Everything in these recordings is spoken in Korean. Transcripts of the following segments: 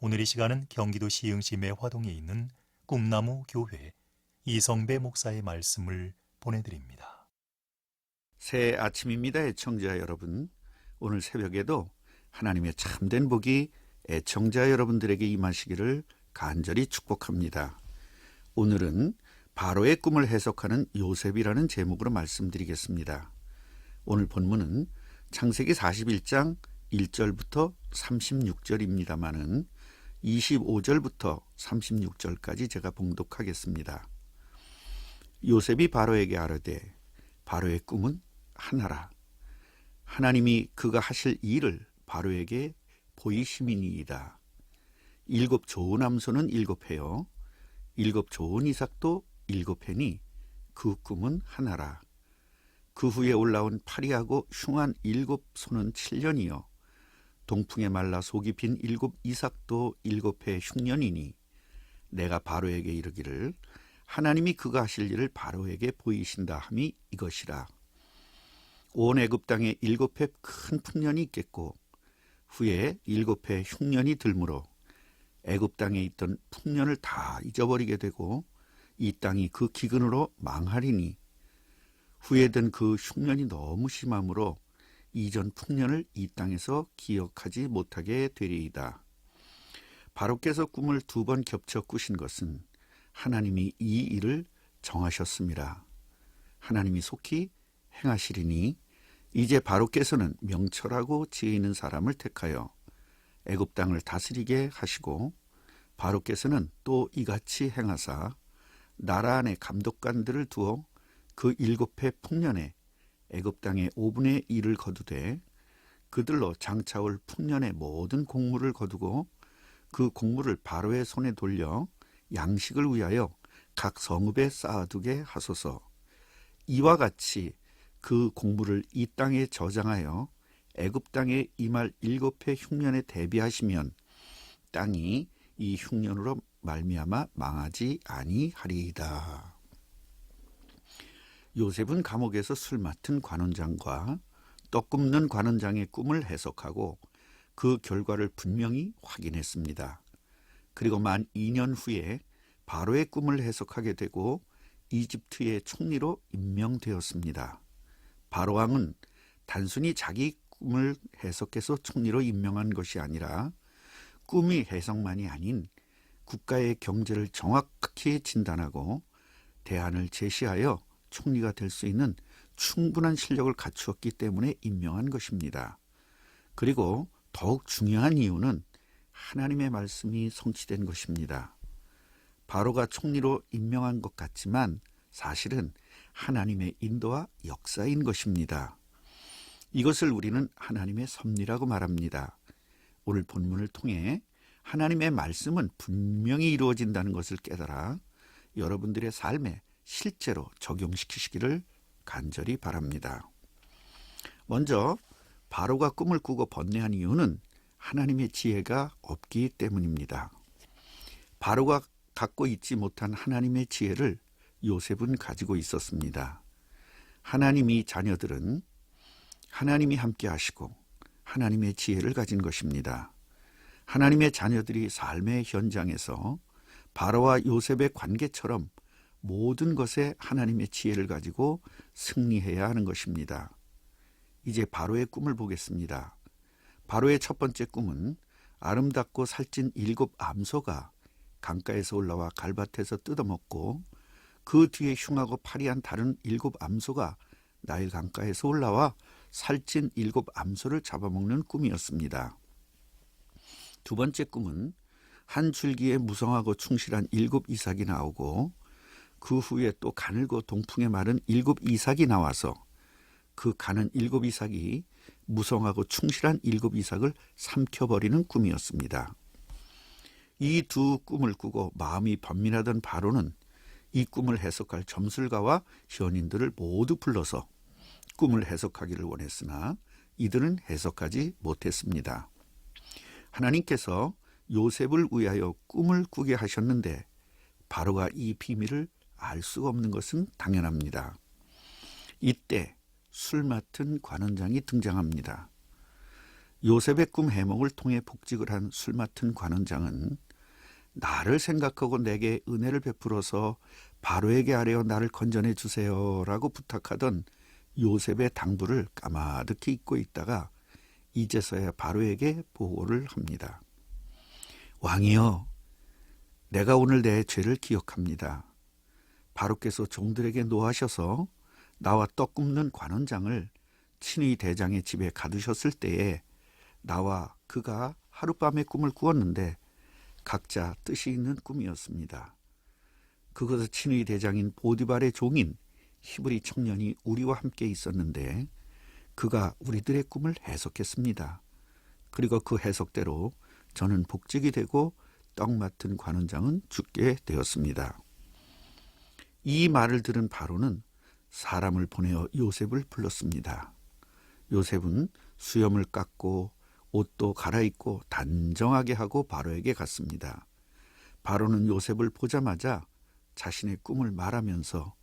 오늘 이 시간은 경기도 시흥시 매화동에 있는 꿈나무 교회 이성배 목사의 말씀을 보내드립니다. 새 아침입니다, 애청자 여러분. 오늘 새벽에도 하나님의 참된 복이 애청자 여러분들에게 임하시기를 간절히 축복합니다. 오늘은 바로의 꿈을 해석하는 요셉이라는 제목으로 말씀드리겠습니다. 오늘 본문은 창세기 41장 1절부터 36절입니다마는 25절부터 36절까지 제가 봉독하겠습니다. 요셉이 바로에게 아뢰되 바로의 꿈은 하나라. 하나님이 그가 하실 일을 바로에게 보이심이니이다. 7 좋은 암소는 7회요 7 좋은 이삭도 7회니 그 꿈은 하나라. 그 후에 올라온 파리하고 흉한 7소는 7년이요 동풍에 말라 속이 빈 7 이삭도 7회 흉년이니 내가 바로에게 이르기를 하나님이 그가 하실 일을 바로에게 보이신다 함이 이것이라. 온 애굽 땅에 7회 큰 풍년이 있겠고 후에 7회 흉년이 들므로 애굽 땅에 있던 풍년을 다 잊어버리게 되고 이 땅이 그 기근으로 망하리니 후에 든 그 흉년이 너무 심하므로 이전 풍년을 이 땅에서 기억하지 못하게 되리이다. 바로께서 꿈을 2번 겹쳐 꾸신 것은 하나님이 이 일을 정하셨습니다. 하나님이 속히 행하시리니 이제 바로께서는 명철하고 지혜 있는 사람을 택하여 애굽 땅을 다스리게 하시고 바로께서는 또 이같이 행하사 나라 안에 감독관들을 두어 그 7회 풍년에 애굽 땅의 5분의 1을 거두되 그들로 장차올 풍년의 모든 곡물을 거두고 그 곡물을 바로의 손에 돌려 양식을 위하여 각 성읍에 쌓아두게 하소서. 이와 같이 그 곡물을 이 땅에 저장하여 애굽 땅에 임할 7회 흉년에 대비하시면 땅이 이 흉년으로 말미암아 망하지 아니하리이다. 요셉은 감옥에서 술 맡은 관원장과 떡 굽는 관원장의 꿈을 해석하고 그 결과를 분명히 확인했습니다. 그리고 만 2년 후에 바로의 꿈을 해석하게 되고 이집트의 총리로 임명되었습니다. 바로 왕은 단순히 자기 꿈을 해석해서 총리로 임명한 것이 아니라 꿈이 해석만이 아닌 국가의 경제를 정확히 진단하고 대안을 제시하여 총리가 될 수 있는 충분한 실력을 갖추었기 때문에 임명한 것입니다. 그리고 더욱 중요한 이유는 하나님의 말씀이 성취된 것입니다. 바로가 총리로 임명한 것 같지만 사실은 하나님의 인도와 역사인 것입니다. 이것을 우리는 하나님의 섭리라고 말합니다. 오늘 본문을 통해 하나님의 말씀은 분명히 이루어진다는 것을 깨달아 여러분들의 삶에 실제로 적용시키시기를 간절히 바랍니다. 먼저 바로가 꿈을 꾸고 번뇌한 이유는 하나님의 지혜가 없기 때문입니다. 바로가 갖고 있지 못한 하나님의 지혜를 요셉은 가지고 있었습니다. 하나님이 자녀들은 하나님이 함께 하시고 하나님의 지혜를 가진 것입니다. 하나님의 자녀들이 삶의 현장에서 바로와 요셉의 관계처럼 모든 것에 하나님의 지혜를 가지고 승리해야 하는 것입니다. 이제 바로의 꿈을 보겠습니다. 바로의 첫 번째 꿈은 아름답고 살찐 7 암소가 강가에서 올라와 갈밭에서 뜯어먹고 그 뒤에 흉하고 파리한 다른 7 암소가 나일 강가에서 올라와 살찐 7 암소를 잡아먹는 꿈이었습니다. 두 번째 꿈은 한 줄기에 무성하고 충실한 7 이삭이 나오고 그 후에 또 가늘고 동풍에 마른 7 이삭이 나와서 그 가는 7 이삭이 무성하고 충실한 7 이삭을 삼켜버리는 꿈이었습니다. 이 두 꿈을 꾸고 마음이 번민하던 바로는 이 꿈을 해석할 점술가와 현인들을 모두 불러서 꿈을 해석하기를 원했으나 이들은 해석하지 못했습니다. 하나님께서 요셉을 위하여 꿈을 꾸게 하셨는데 바로가 이 비밀을 알 수가 없는 것은 당연합니다. 이때 술 맡은 관원장이 등장합니다. 요셉의 꿈 해몽을 통해 복직을 한 술 맡은 관원장은 나를 생각하고 내게 은혜를 베풀어서 바로에게 아뢰어 나를 건져내 주세요라고 부탁하던 요셉의 당부를 까마득히 잊고 있다가 이제서야 바로에게 보고를 합니다. 왕이여, 내가 오늘 내 죄를 기억합니다. 바로께서 종들에게 노하셔서 나와 떡 굽는 관원장을 친위 대장의 집에 가두셨을 때에 나와 그가 하룻밤에 꿈을 꾸었는데 각자 뜻이 있는 꿈이었습니다. 그것은 친위 대장인 보디발의 종인 히브리 청년이 우리와 함께 있었는데 그가 우리들의 꿈을 해석했습니다. 그리고 그 해석대로 저는 복직이 되고 떡 맡은 관원장은 죽게 되었습니다. 이 말을 들은 바로는 사람을 보내어 요셉을 불렀습니다. 요셉은 수염을 깎고 옷도 갈아입고 단정하게 하고 바로에게 갔습니다. 바로는 요셉을 보자마자 자신의 꿈을 말하면서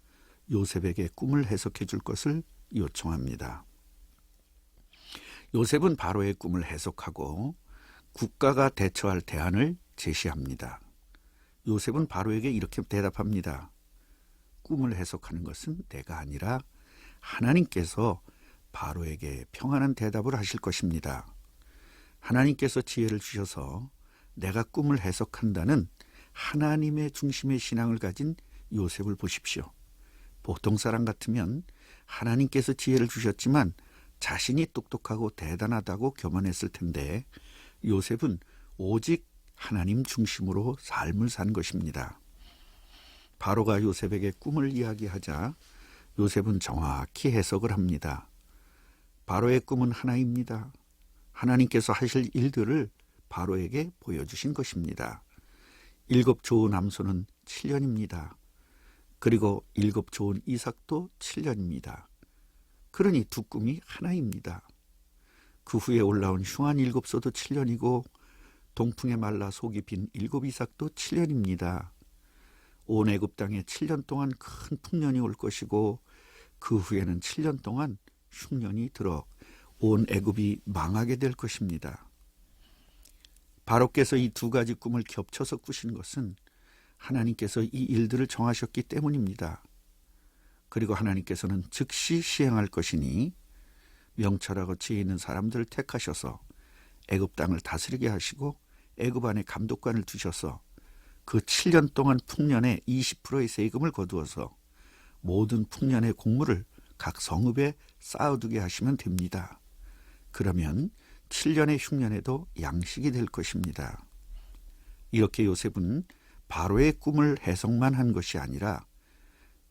요셉에게 꿈을 해석해 줄 것을 요청합니다. 요셉은 바로의 꿈을 해석하고 국가가 대처할 대안을 제시합니다. 요셉은 바로에게 이렇게 대답합니다. 꿈을 해석하는 것은 내가 아니라 하나님께서 바로에게 평안한 대답을 하실 것입니다. 하나님께서 지혜를 주셔서 내가 꿈을 해석한다는 하나님의 중심의 신앙을 가진 요셉을 보십시오. 보통 사람 같으면 하나님께서 지혜를 주셨지만 자신이 똑똑하고 대단하다고 교만했을 텐데 요셉은 오직 하나님 중심으로 삶을 산 것입니다. 바로가 요셉에게 꿈을 이야기하자 요셉은 정확히 해석을 합니다. 바로의 꿈은 하나입니다. 하나님께서 하실 일들을 바로에게 보여주신 것입니다. 7 좋은 암소는 7년입니다. 그리고 7 좋은 이삭도 7년입니다. 그러니 두 꿈이 하나입니다. 그 후에 올라온 흉한 7소도 7년이고 동풍에 말라 속이 빈 7 이삭도 7년입니다. 온 애굽 땅에 7년 동안 큰 풍년이 올 것이고 그 후에는 7년 동안 흉년이 들어 온 애굽이 망하게 될 것입니다. 바로께서 이 두 가지 꿈을 겹쳐서 꾸신 것은 하나님께서 이 일들을 정하셨기 때문입니다. 그리고 하나님께서는 즉시 시행할 것이니 명철하고 지혜 있는 사람들을 택하셔서 애굽 땅을 다스리게 하시고 애굽 안에 감독관을 두셔서 그 7년 동안 풍년의 20%의 세금을 거두어서 모든 풍년의 곡물을 각 성읍에 쌓아두게 하시면 됩니다. 그러면 7년의 흉년에도 양식이 될 것입니다. 이렇게 요셉은 바로의 꿈을 해석만 한 것이 아니라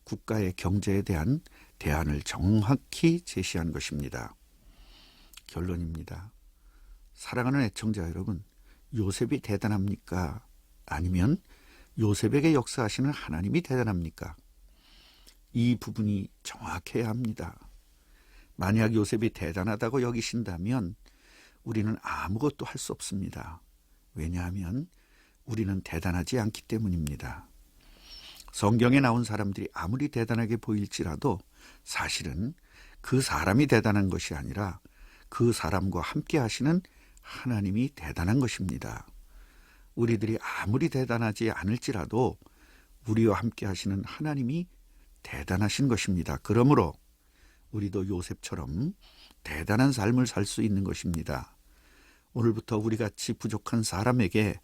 국가의 경제에 대한 대안을 정확히 제시한 것입니다. 결론입니다. 사랑하는 애청자 여러분, 요셉이 대단합니까? 아니면 요셉에게 역사하시는 하나님이 대단합니까? 이 부분이 정확해야 합니다. 만약 요셉이 대단하다고 여기신다면 우리는 아무것도 할 수 없습니다. 왜냐하면 우리는 대단하지 않기 때문입니다. 성경에 나온 사람들이 아무리 대단하게 보일지라도 사실은 그 사람이 대단한 것이 아니라 그 사람과 함께 하시는 하나님이 대단한 것입니다. 우리들이 아무리 대단하지 않을지라도 우리와 함께 하시는 하나님이 대단하신 것입니다. 그러므로 우리도 요셉처럼 대단한 삶을 살 수 있는 것입니다. 오늘부터 우리 같이 부족한 사람에게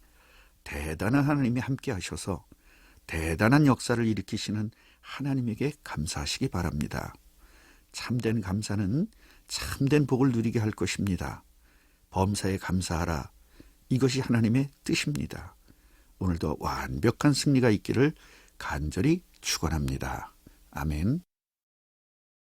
대단한 하나님이 함께 하셔서 대단한 역사를 일으키시는 하나님에게 감사하시기 바랍니다. 참된 감사는 참된 복을 누리게 할 것입니다. 범사에 감사하라. 이것이 하나님의 뜻입니다. 오늘도 완벽한 승리가 있기를 간절히 축원합니다. 아멘.